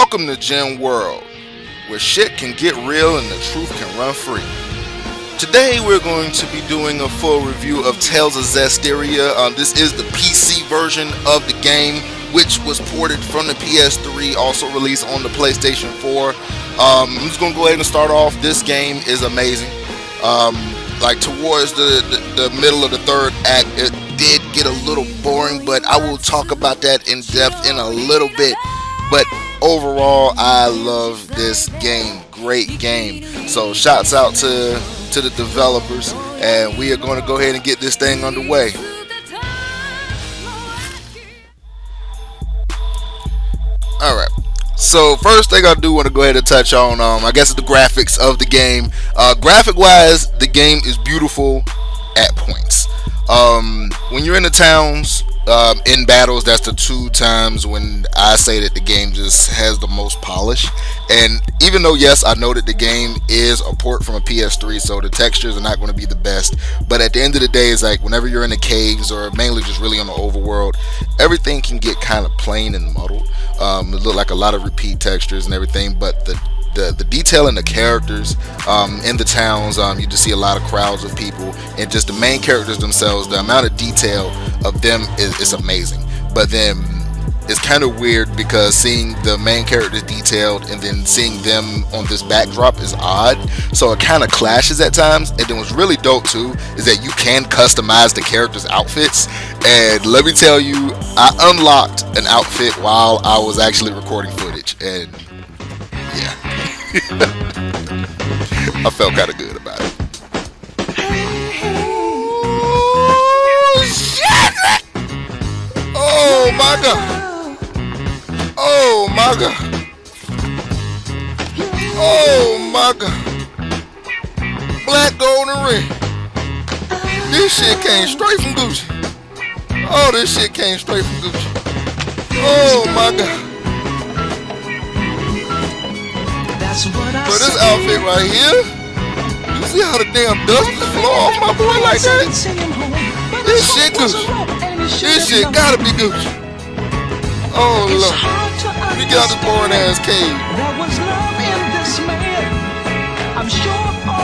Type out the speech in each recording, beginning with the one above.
Welcome to GenWorld, where shit can get real and the truth can run free. Today we're going to be doing a full review of Tales of Zestiria. This is the PC version of the game, which was ported from the PS3, also released on the PlayStation 4. I'm just going to go ahead and start off. This game is amazing. Like towards the middle of the third act, it did get a little boring, but I will talk about that in depth in a little bit. But overall, I love this game. Great game. So shouts out to the developers, and we are going to go ahead and get this thing underway. All right. So first thing I do want to go ahead and touch on, I guess, the graphics of the game. Graphic wise, the game is beautiful at points. When you're in the towns, in battles, that's the two times when I say that the game just has the most polish. And even though, yes, I know that the game is a port from a PS3, so the textures are not going to be the best, but at the end of the day, it's like whenever you're in the caves, or mainly just really on the overworld, everything can get kind of plain and muddled. It look like a lot of repeat textures and everything, but the detail in the characters, in the towns, you just see a lot of crowds of people, and just the main characters themselves, the amount of detail of them is amazing. But then it's kind of weird because seeing the main characters detailed and then seeing them on this backdrop is odd, so it kind of clashes at times. And then what's really dope too is that you can customize the characters' outfits, and let me tell you, I unlocked an outfit while I was actually recording footage, and yeah. I felt kind of good about it. Oh, shit! Oh my god! Oh my god! Oh my god! Black, gold, and red. This shit came straight from Gucci. Oh, this shit came straight from Gucci. Oh my god! But this outfit right here, you see how the damn dust is flow off my boy like that? This shit Gucci. This shit gotta be Gucci. Oh Lord. Let me get out this boring ass cave.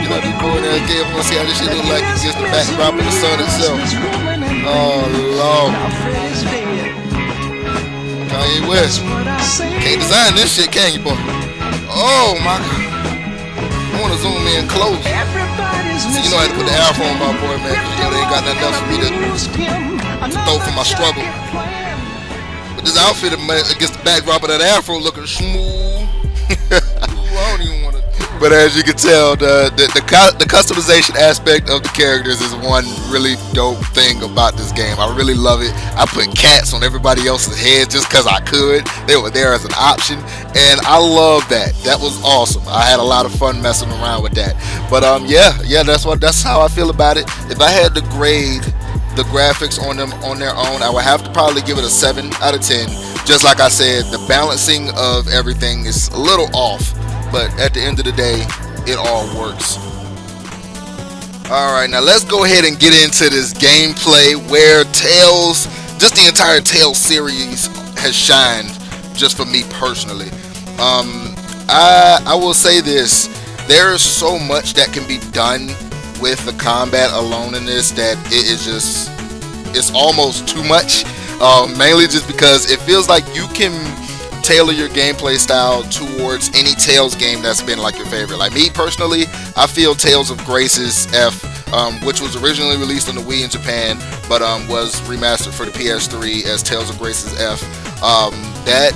Get out this boring ass cave. I wanna see how this shit look like against the backdrop of the sun itself. Oh Lord. Kanye West. Can't design this shit, can you, boy? Oh my god. I want to zoom in close. So you know I had to put the afro on my boy, man, because you know they ain't got nothing else for me to throw for my struggle. But this outfit against the backdrop of that afro looking smooth. I don't even want to. But as you can tell, the customization aspect of the characters is one really dope thing about this game. I really love it. I put cats on everybody else's head just because I could. They were there as an option, and I love that. That was awesome. I had a lot of fun messing around with that. But yeah, that's how I feel about it. If I had to grade the graphics on them on their own, I would have to probably give it a 7 out of 10. Just like I said, the balancing of everything is a little off, but at the end of the day, it all works. Alright, now let's go ahead and get into this gameplay where Tales, just the entire Tales series has shined, just for me personally. I will say this, there is so much that can be done with the combat alone in this that it is just, it's almost too much. Mainly just because it feels like you can tailor your gameplay style towards any Tales game that's been like your favorite. Like me personally, I feel Tales of Grace's F, which was originally released on the Wii in Japan, but was remastered for the PS3 as Tales of Grace's F. That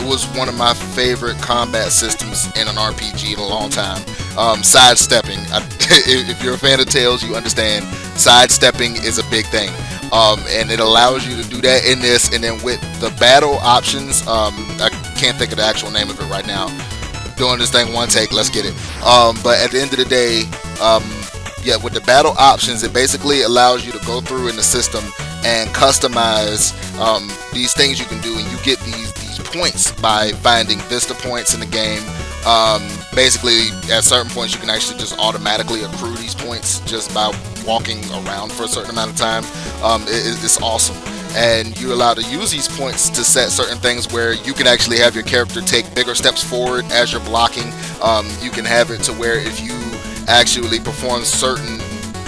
was one of my favorite combat systems in an RPG in a long time. Sidestepping. If you're a fan of Tales, you understand sidestepping is a big thing. And it allows you to do that in this, and then with the battle options, I can't think of the actual name of it right now. Doing this thing one take, let's get it. But at the end of the day, yeah, with the battle options, it basically allows you to go through in the system and customize these things you can do, and you get these points by finding vista points in the game. Basically, at certain points, you can actually just automatically accrue these points just by walking around for a certain amount of time. It's awesome. and you're allowed to use these points to set certain things where you can actually have your character take bigger steps forward as you're blocking. You can have it to where if you actually perform certain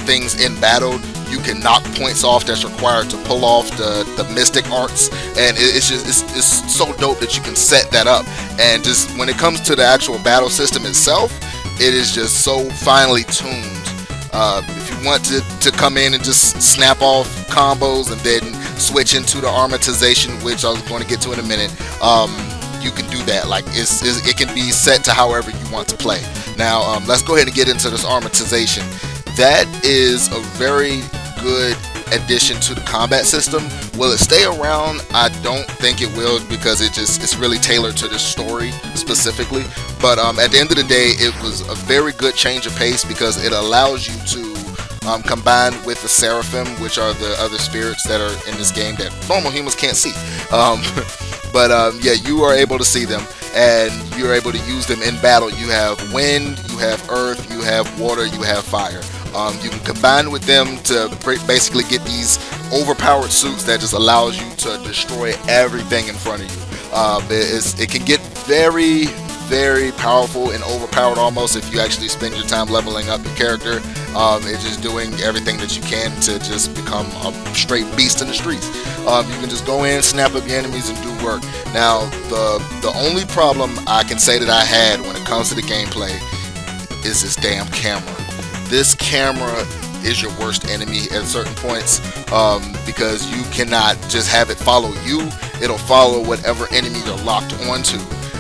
things in battle, you can knock points off that's required to pull off the mystic arts, and it's just it's so dope that you can set that up. And just when it comes to the actual battle system itself, it is just so finely tuned. If you want to come in and just snap off combos and then switch into the armatization, which I was going to get to in a minute, you can do that. Like it can be set to however you want to play. Now let's go ahead and get into this armatization. That is a very good addition to the combat system. Will it stay around? I don't think it will, because it's really tailored to the story specifically. But at the end of the day, it was a very good change of pace, because it allows you to combine with the seraphim, which are the other spirits that are in this game that normal humans can't see. Yeah, you are able to see them, and you're able to use them in battle. You have wind, you have earth, you have water, you have fire. You can combine with them to basically get these overpowered suits that just allows you to destroy everything in front of you. It can get very, very powerful and overpowered almost if you actually spend your time leveling up your character. It's just doing everything that you can to just become a straight beast in the streets. You can just go in, snap up your enemies, and do work. Now, the only problem I can say that I had when it comes to the gameplay is this damn camera. This camera is your worst enemy at certain points, because you cannot just have it follow you. It'll follow whatever enemy you're locked onto.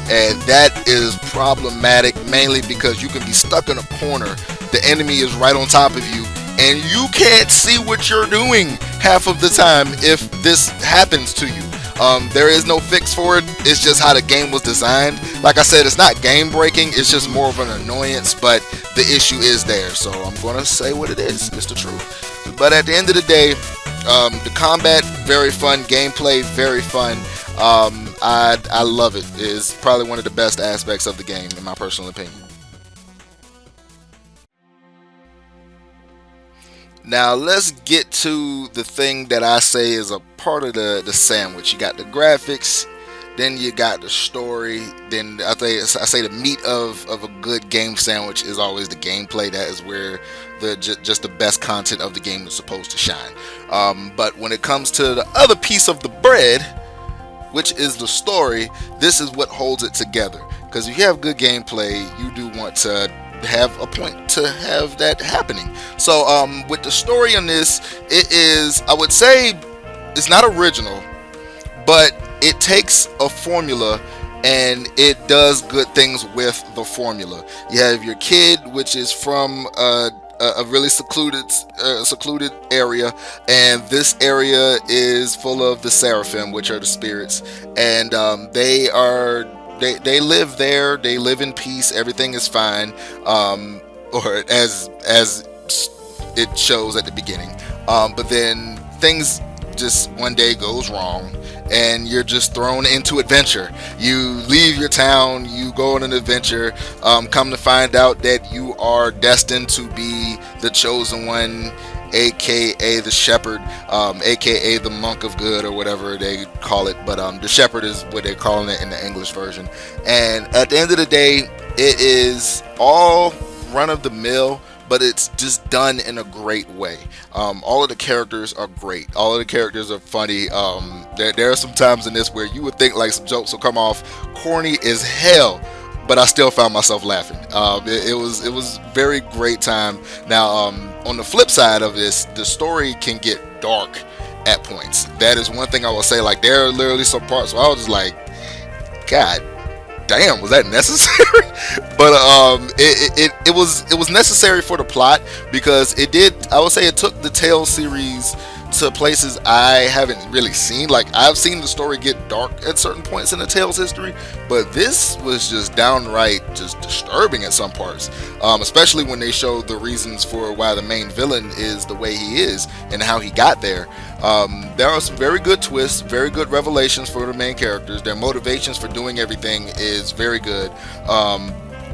And that is problematic, mainly because you can be stuck in a corner. The enemy is right on top of you, and you can't see what you're doing half of the time if this happens to you. There is no fix for it. It's just how the game was designed. Like I said, it's not game breaking. It's just more of an annoyance, but the issue is there. So I'm going to say what it is. It's the truth. But at the end of the day, the combat, very fun. Gameplay, very fun. I love it. It's probably one of the best aspects of the game, in my personal opinion. Now let's get to the thing that I say is a part of the sandwich. You got the graphics, then you got the story, then I say the meat of a good game sandwich is always the gameplay. That is where just the best content of the game is supposed to shine. But when it comes to the other piece of the bread, which is the story, this is what holds it together. Because if you have good gameplay, you do want to have a point to have that happening. So with the story on this, it is, I would say, it's not original, but it takes a formula and it does good things with the formula. You have your kid, which is from a really secluded area, and this area is full of the seraphim, which are the spirits, and they live there. They live in peace. Everything is fine, or as it shows at the beginning. But then things just one day goes wrong, and you're just thrown into adventure. You leave your town, you go on an adventure, come to find out that you are destined to be the chosen one, aka the shepherd, aka the monk of good, or whatever they call it. But the shepherd is what they're calling it in the English version. And at the end of the day, it is all run of the mill, but it's just done in a great way. All of the characters are great. All of the characters are funny. There are some times in this where you would think like some jokes will come off corny as hell, but I still found myself laughing. It was very great time. Now, on the flip side of this, the story can get dark at points. That is one thing I will say. Like, there are literally some parts where I was just like, God damn, was that necessary? But it was necessary for the plot, because I would say it took the Tales series to places I haven't really seen. Like, I've seen the story get dark at certain points in the Tales history, but this was just downright just disturbing at some parts, especially when they showed the reasons for why the main villain is the way he is and how he got there. There are some very good twists, very good revelations for the main characters. Their motivations for doing everything is very good.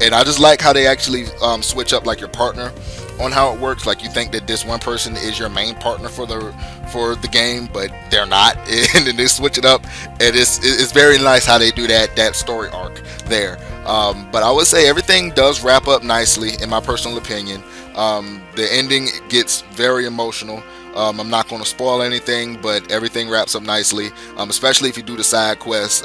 And I just like how they actually switch up like your partner. on how it works. Like you think that this one person is your main partner for the game, but they're not, and then they switch it up, and it's very nice how they do that story arc there. But I would say everything does wrap up nicely, in my personal opinion. The ending gets very emotional. I'm not going to spoil anything, but everything wraps up nicely. Especially if you do the side quests,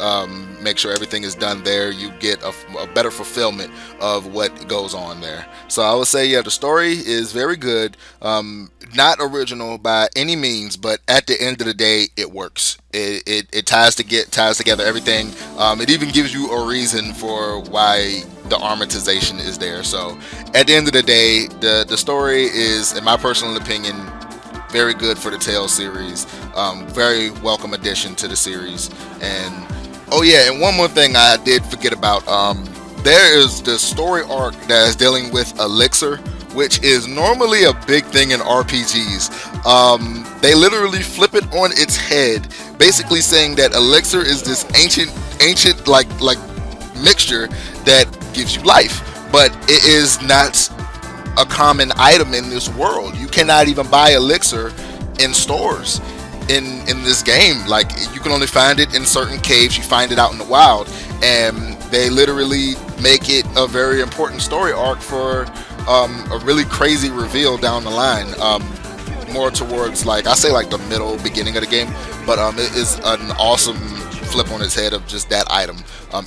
make sure everything is done there. You get a better fulfillment of what goes on there. So I would say, yeah, the story is very good. Not original by any means, but at the end of the day, it works. It ties together everything. It even gives you a reason for why the armatization is there. So at the end of the day, the story is, in my personal opinion, very good for the Tales series. Very welcome addition to the series. And oh yeah, and one more thing I did forget about. There is the story arc that is dealing with Elixir, which is normally a big thing in RPGs. They literally flip it on its head, basically saying that Elixir is this ancient like mixture that gives you life, but it is not a common item in this world. You cannot even buy elixir in stores in this game. Like, you can only find it in certain caves. You find it out in the wild, and they literally make it a very important story arc for a really crazy reveal down the line. More towards, like, I say, like the middle beginning of the game, but it is an awesome flip on its head of just that item.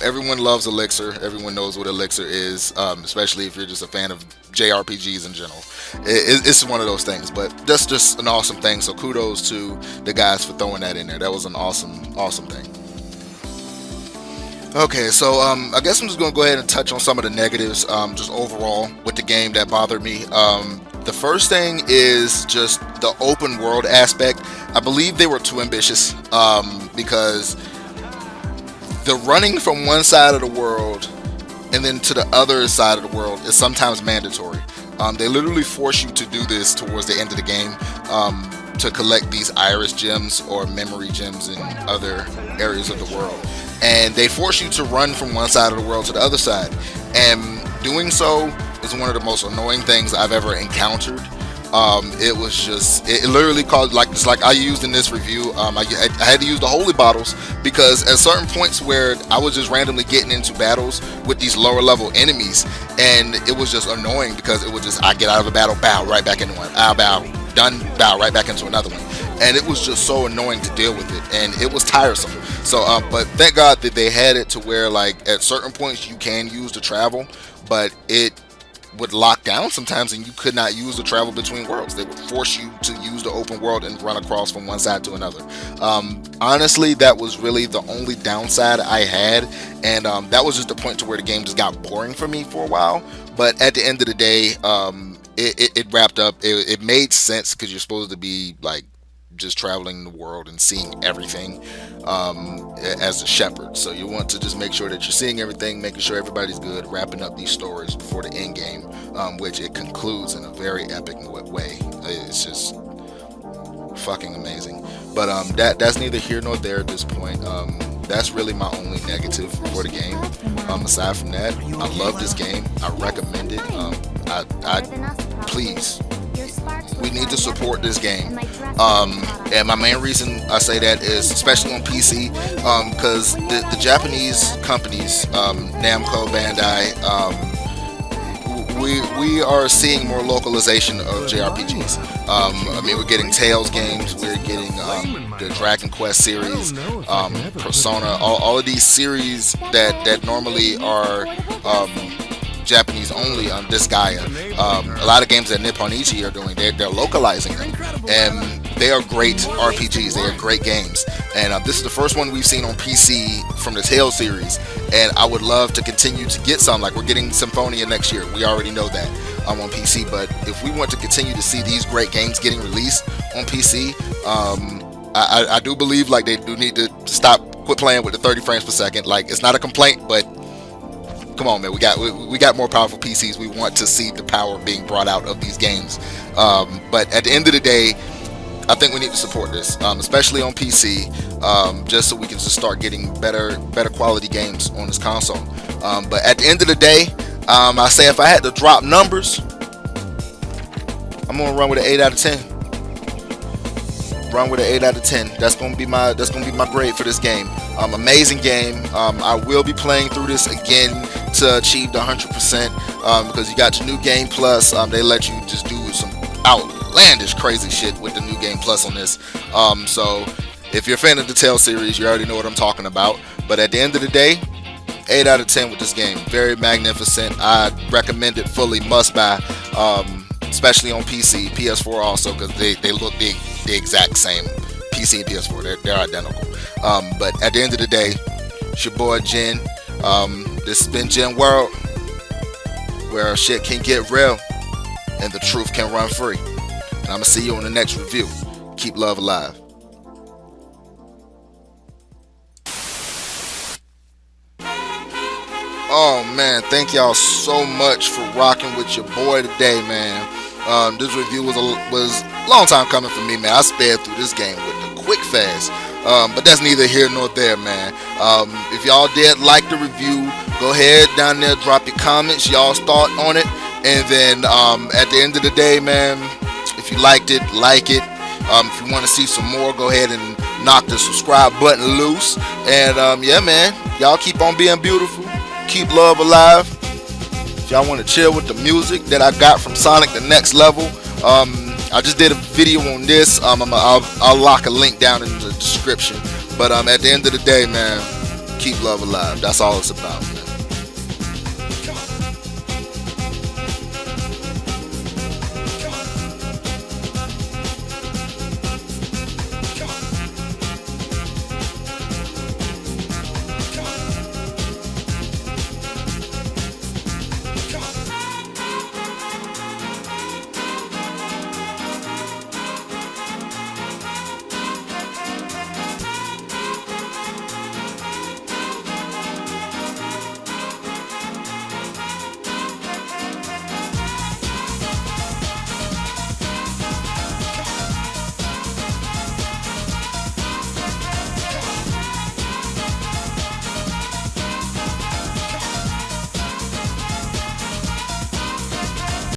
Everyone loves elixir. Everyone knows what elixir is, especially if you're just a fan of JRPGs in general. It's one of those things, but that's just an awesome thing. So kudos to the guys for throwing that in there. That was an awesome thing. Okay, so I guess I'm just going to go ahead and touch on some of the negatives, just overall with the game that bothered me. The first thing is just the open world aspect. I believe they were too ambitious, because the running from one side of the world and then to the other side of the world is sometimes mandatory. They literally force you to do this towards the end of the game, to collect these iris gems or memory gems in other areas of the world. And they force you to run from one side of the world to the other side. And doing so is one of the most annoying things I've ever encountered. It literally caused, like, just like I used in this review, I had to use the holy bottles, because at certain points where I was just randomly getting into battles with these lower level enemies, and it was just annoying because it was just, I get out of a battle, bow, right back into one, bow, done, bow, right back into another one. And it was just so annoying to deal with it, and it was tiresome. So, but thank God that they had it to where, like, at certain points you can use the travel, but it would lock down sometimes, and you could not use the travel between worlds. They would force you to use the open world and run across from one side to another. Honestly, that was really the only downside I had, and that was just the point to where the game just got boring for me for a while. But at the end of the day, it wrapped up. It made sense because you're supposed to be, like, just traveling the world and seeing everything, as a shepherd. So you want to just make sure that you're seeing everything, making sure everybody's good, wrapping up these stories before the end game, which it concludes in a very epic way. It's just fucking amazing. But that's neither here nor there at this point. That's really my only negative for the game. Aside from that, I love this game. I recommend it. Please, we need to support this game. And my main reason I say that is, especially on PC, because the Japanese companies, Namco, Bandai, we are seeing more localization of JRPGs. I mean, we're getting Tales games, we're getting the Dragon Quest series, Persona, all of these series that normally are Japanese only on this Gaia. A lot of games that Nippon Ichi are doing, they're localizing them, and they are great RPGs. They are great games, and this is the first one we've seen on PC from the Tales series, and I would love to continue to get some. Like, we're getting Symphonia next year, we already know that, on PC, but if we want to continue to see these great games getting released on PC, I do believe, like, they do need to quit playing with the 30 frames per second. Like, it's not a complaint, but come on, man, we got more powerful PCs. We want to see the power being brought out of these games. But at the end of the day, I think we need to support this, especially on PC, just so we can just start getting better quality games on this console. But at the end of the day, I say, if I had to drop numbers, I'm gonna run with an 8 out of 10. Run with an 8 out of 10. That's gonna be my grade for this game. Amazing game. I will be playing through this again to achieve the 100%, because you got your new game plus. They let you just do some outlandish crazy shit with the new game plus on this. So if you're a fan of the Tale series, you already know what I'm talking about. But at the end of the day, 8 out of 10 with this game. Very magnificent. I recommend it fully. Must buy. Especially on PC, PS4 also, because they look the exact same. PC and PS4, they're identical. But at the end of the day, it's your boy Gen. This has been GenWorld, where shit can get real and the truth can run free. And I'm gonna see you on the next review. Keep love alive. Oh man, thank y'all so much for rocking with your boy today, man. This review was a long time coming for me, man. I sped through this game with the quick fast. But that's neither here nor there, man. If y'all did like the review, go ahead down there, drop your comments, y'all's thought on it, and then at the end of the day, man, if you liked it, like it. If you want to see some more, go ahead and knock the subscribe button loose. And yeah, man, y'all keep on being beautiful. Keep love alive. If y'all want to chill with the music that I got from Sonic the Next Level, I just did a video on this. I'll lock a link down in the description. But at the end of the day, man, keep love alive. That's all it's about.